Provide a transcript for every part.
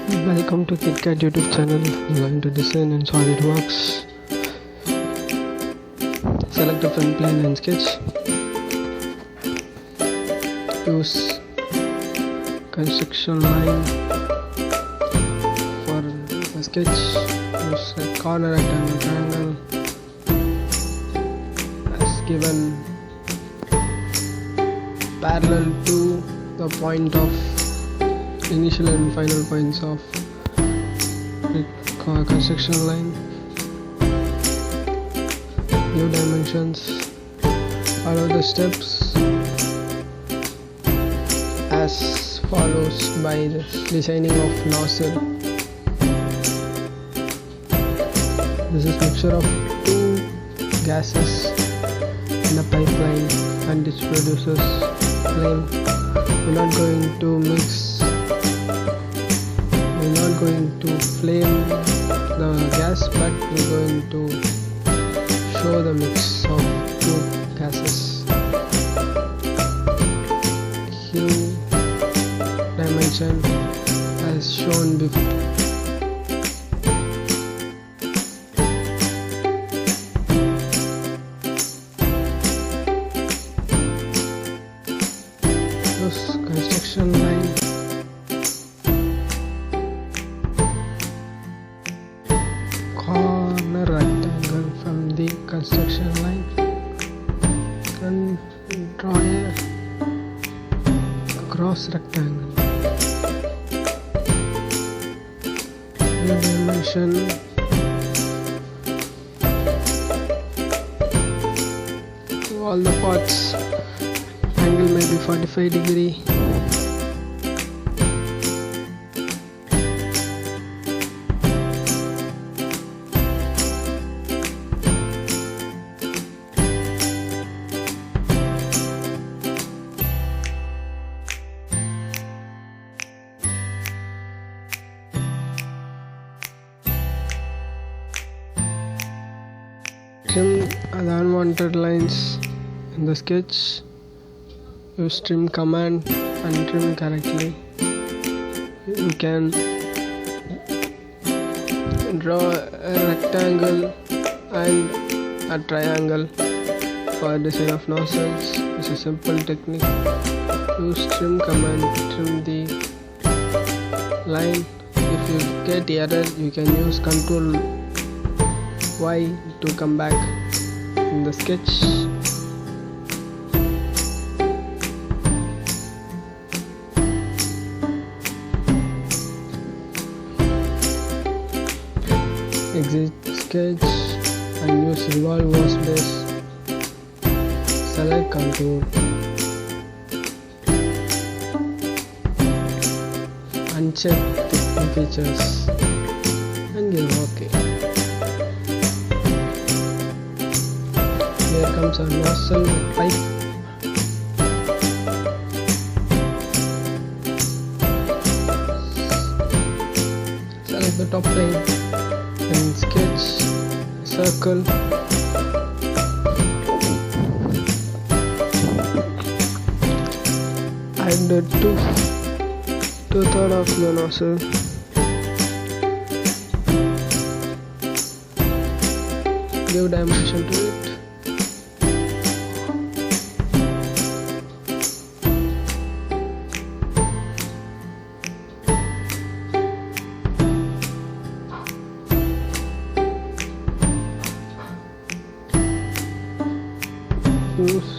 Welcome to KitKat YouTube channel. Learn to design in SolidWorks. Select a front plane and sketch. Use construction line for the sketch. Use a corner rectangle triangle as given parallel to the point of initial and final points of the construction line. New dimensions. Follow the steps as follows by the designing of nozzle. This is mixture of two gases in a pipeline and it produces flame. We're not going to mix. We're not going to flame the gas, but we're going to show the mix of two gases. Q dimension as shown before. Construction line. Corner rectangle from the construction line and draw a cross rectangle. The dimension to all the parts. Angle may be 45 degree. Trim the unwanted lines in the sketch. Use trim command and trim correctly. You can draw a rectangle and a triangle for design of nozzles. It's a simple technique. Use trim command to trim the line. If you get error, you can use Ctrl Y to come back in the sketch. Exit sketch and use revolve wash base. Select contour. Uncheck the features and give OK. Here comes a nozzle with pipe. Select the top plane and sketch a circle. Add the two-thirds of the nozzle. Give dimension to it. Use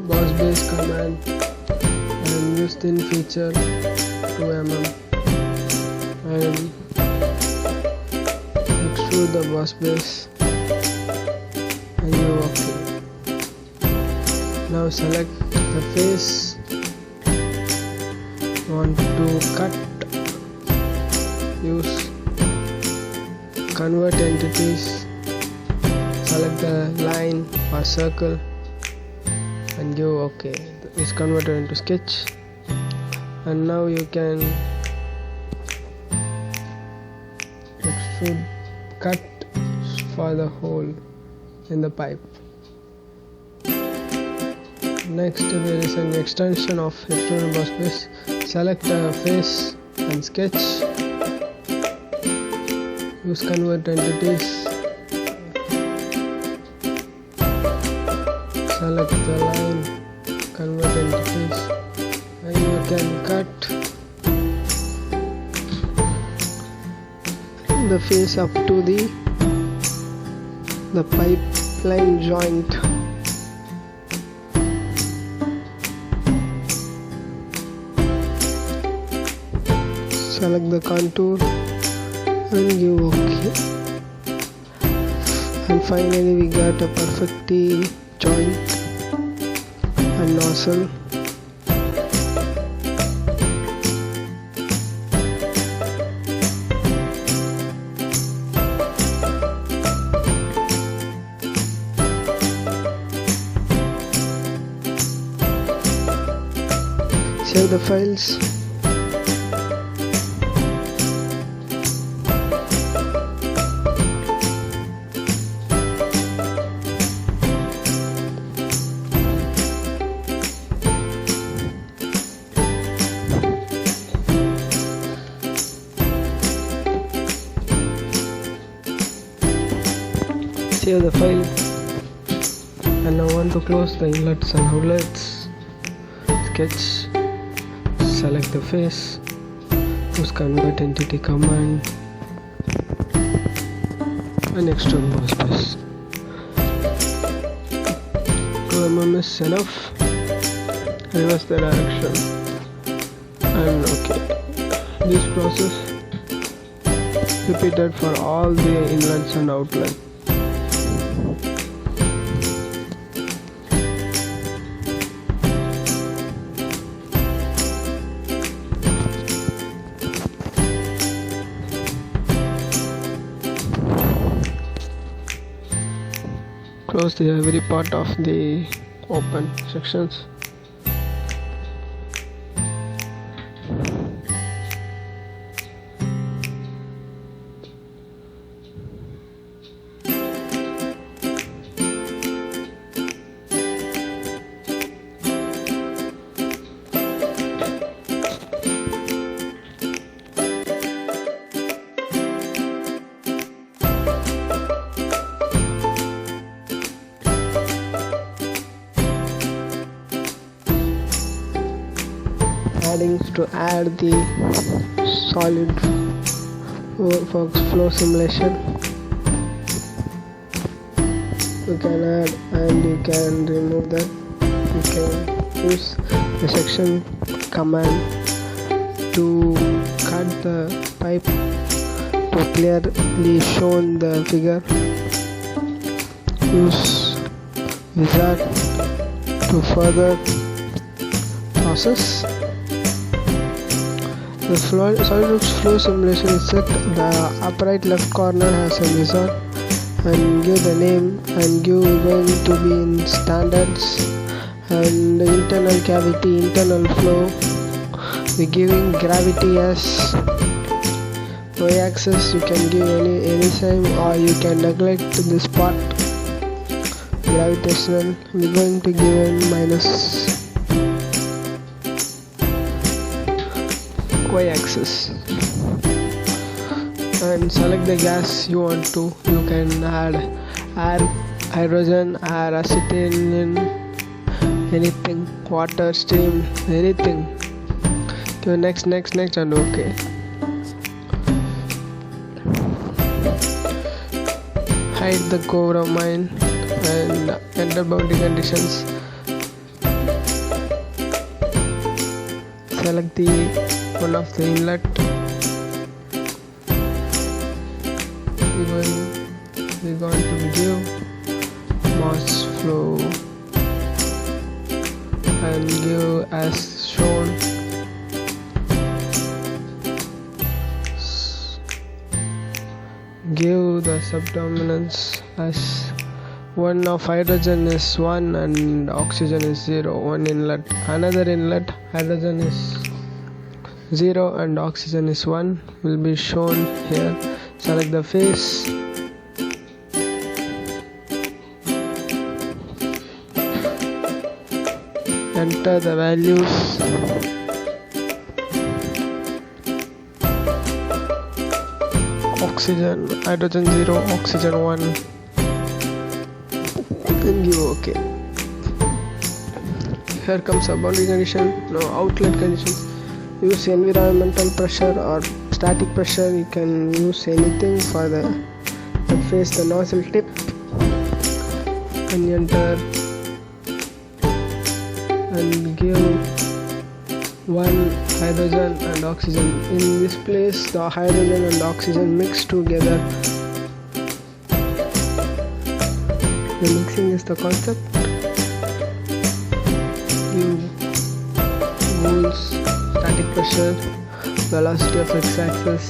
boss base command and use thin feature 2 mm and extrude the boss base and you OK. Now select the face. Want to cut, use convert entities. Select the line or circle and give OK. It's converted into sketch, and now you can extrude cut for the hole in the pipe. Next there is an extension of extrusion boss base. Select a face and sketch use convert entities, select the line, convert entities, and you can cut the face up to the pipeline joint. Select the contour and give OK. And finally we got a perfect T-joint and nozzle. Save the files. Save the file, and now want to close the inlets and outlets. Sketch, select the face, use convert entity command, and extrude more space. 2 mm is enough. Reverse the direction, and OK. This process repeated for all the inlets and outlets. Close the every part of the open sections. To add the solid works flow simulation, you can add and you can remove that. You can use the section command to cut the pipe to clearly show the figure. Use wizard to further process. The SolidWorks flow simulation is set. The upright left corner has a wizard, and give the name and give going to be in standards, and the internal cavity, internal flow, we giving gravity as y-axis. You can give any time, or you can neglect this part. Gravitational, we're going to give in minus y-axis, and select the gas you want to. You can add air, hydrogen, air, acetylene, anything, water, steam, anything. Go next, and OK. Hide the core mine and enter boundary conditions. Select the one of the inlet. We're going to give mass flow and give as shown. Give the subdominance as one of hydrogen is 1 and oxygen is 0. One inlet, another inlet, hydrogen is 0 and oxygen is 1 will be shown here. Select the face, enter the values, oxygen, hydrogen 0, oxygen 1, and give OK. Here comes a boundary condition. Now outlet conditions. Use environmental pressure or static pressure. You can use anything for the face the nozzle tip, and enter and give 1 hydrogen and oxygen. In this place the hydrogen and oxygen mix together. The mixing is the concept. Give rules, static pressure, velocity of x-axis,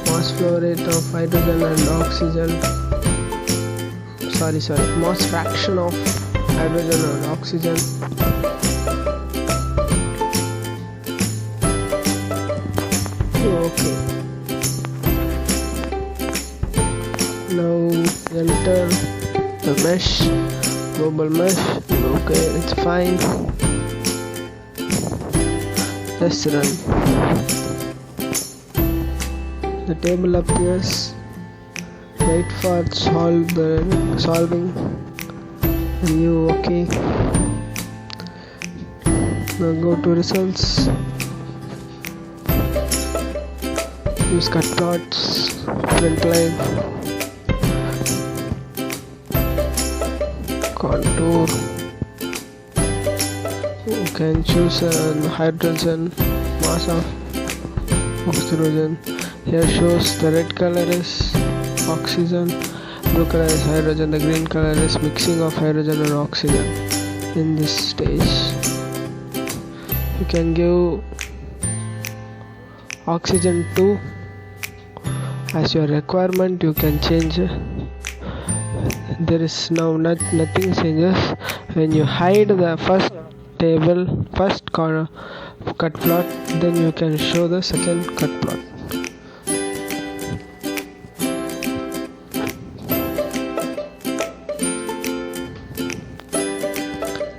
mass flow rate of hydrogen and oxygen, mass fraction of hydrogen and oxygen. Okay. Now enter the mesh, global mesh. Okay, it's fine. Just run. The table appears. Wait for solving. And you OK. Now go to results. Use cut plots, print line, contour. You can choose a hydrogen, mass of oxygen. Here shows the red color is oxygen, blue color is hydrogen, the green color is mixing of hydrogen and oxygen. In this stage, you can give oxygen 2 as your requirement. You can change. There is now nothing changes. When you hide the first corner cut plot, then you can show the second cut plot.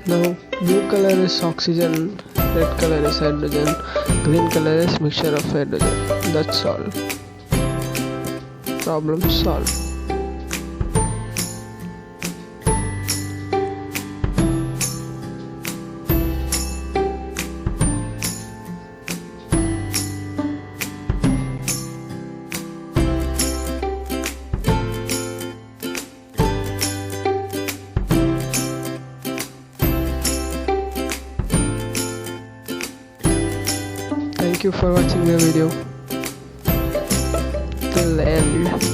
Now blue color is oxygen, red color is hydrogen, green color is mixture of hydrogen. That's all. Problem solved. Thank you for watching the video till the end.